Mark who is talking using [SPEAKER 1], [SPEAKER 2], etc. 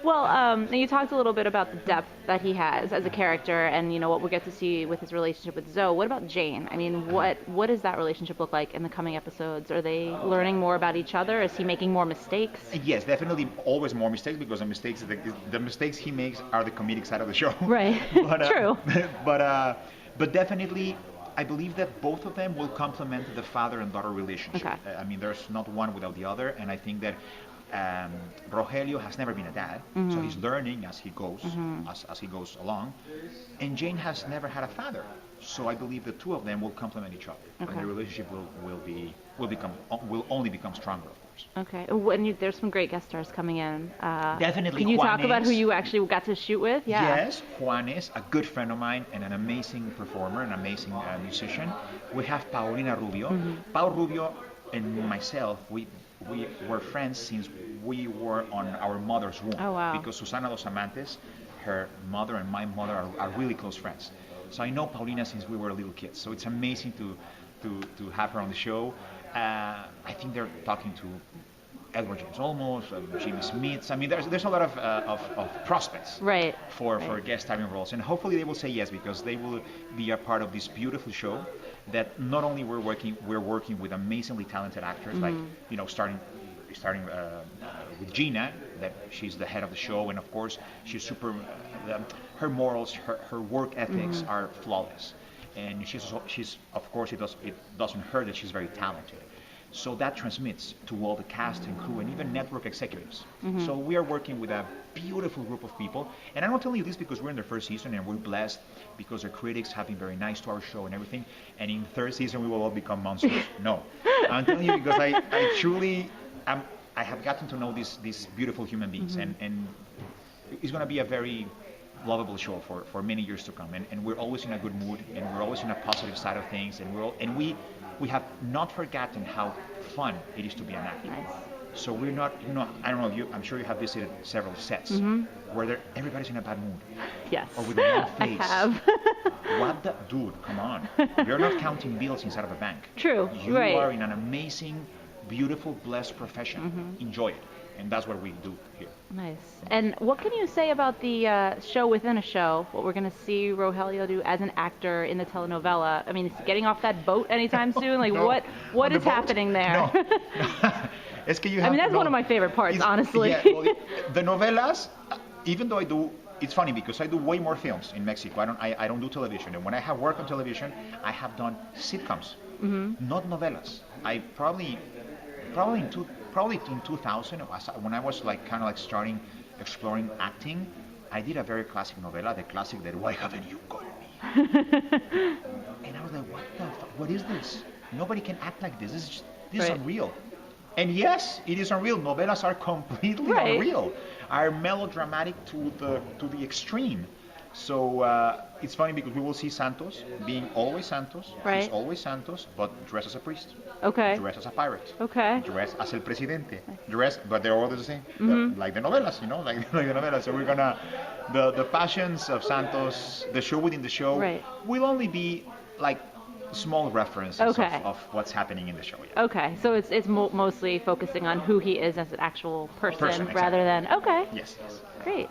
[SPEAKER 1] Well, now you talked a little bit about the depth that he has as a character, and what we get to see with his relationship with Zoe. What about Jane? I mean, what does that relationship look like in the coming episodes? Are they learning more about each other? Is he making more mistakes?
[SPEAKER 2] Yes, definitely, always more mistakes because the mistakes he makes are the comedic side of the show.
[SPEAKER 1] Right. True.
[SPEAKER 2] But definitely, I believe that both of them will complement the father and daughter relationship.
[SPEAKER 1] Okay.
[SPEAKER 2] I mean, there's not one without the other, and I think that Rogelio has never been a dad, so he's learning as he goes, as he goes along. And Jane has never had a father, so I believe the two of them will complement each other, and the relationship will only become stronger, of course.
[SPEAKER 1] Okay. There's some great guest stars coming in.
[SPEAKER 2] Definitely.
[SPEAKER 1] Can you
[SPEAKER 2] Juanes,
[SPEAKER 1] talk about who you actually got to shoot with? Yeah.
[SPEAKER 2] Yes, Juanes, a good friend of mine and an amazing performer, an amazing musician. We have Paulina Rubio. Paul Rubio and myself, we were friends since we were on our mother's womb.
[SPEAKER 1] Oh, wow.
[SPEAKER 2] Because Susana Dos Amantes, her mother and my mother are really close friends. So I know Paulina since we were little kids. So it's amazing to have her on the show. I think they're talking to Edward James Olmos, Jimmy Smith. I mean, there's a lot of prospects for guest starring roles, and hopefully they will say yes because they will be a part of this beautiful show. That not only we're working with amazingly talented actors, like starting with Gina, that she's the head of the show, and of course she's super. Her morals, her work ethics are flawless, and she's of course it doesn't hurt that she's very talented. So that transmits to all the cast and crew and even network executives. So we are working with a beautiful group of people. And I'm not telling you this because we're in the first season and we're blessed because the critics have been very nice to our show and everything. And in third season, we will all become monsters. No. I'm telling you because I truly, I have gotten to know these beautiful human beings. And it's going to be a very lovable show for many years to come. And we're always in a good mood and we're always in a positive side of things. And we have not forgotten how fun it is to be an actor.
[SPEAKER 1] Nice.
[SPEAKER 2] So we're not, I don't know if I'm sure you have visited several sets where everybody's in a bad mood.
[SPEAKER 1] Yes.
[SPEAKER 2] Or with a long face.
[SPEAKER 1] I have.
[SPEAKER 2] What the, dude, come on. You're not counting bills inside of a bank.
[SPEAKER 1] True,
[SPEAKER 2] You are in an amazing, beautiful, blessed profession. Enjoy it. And that's what we do here.
[SPEAKER 1] Nice. And what can you say about the show within a show? What we're going to see Rogelio do as an actor in the telenovela? I mean, is he getting off that boat anytime soon? Like,
[SPEAKER 2] No.
[SPEAKER 1] what is happening there?
[SPEAKER 2] No. It's que you have
[SPEAKER 1] I mean, that's
[SPEAKER 2] to know.
[SPEAKER 1] one of my favorite parts, honestly.
[SPEAKER 2] Yeah, well, the novelas, even though I do, it's funny because I do way more films in Mexico. I don't do television. And when I have worked on television, I have done sitcoms, not novelas. I probably in 2000, when I was like kind of like starting exploring acting, I did a very classic novela, the classic that Why Haven't You Called Me? And I was like, what is this? Nobody can act like this. This is unreal. And yes, it is unreal. Novelas are completely unreal, are melodramatic to the extreme. So it's funny because we will see Santos being always Santos. He's always Santos, but dressed as a priest.
[SPEAKER 1] Okay.
[SPEAKER 2] Dressed as a pirate.
[SPEAKER 1] Okay.
[SPEAKER 2] Dressed as el presidente. But they're all the same. Like the novelas, like the novelas. So we're gonna the passions of Santos, the show within the show, will only be like small references of what's happening in the show. Yeah.
[SPEAKER 1] Okay. So it's mostly focusing on who he is as an actual person rather than
[SPEAKER 2] Yes.
[SPEAKER 1] Great.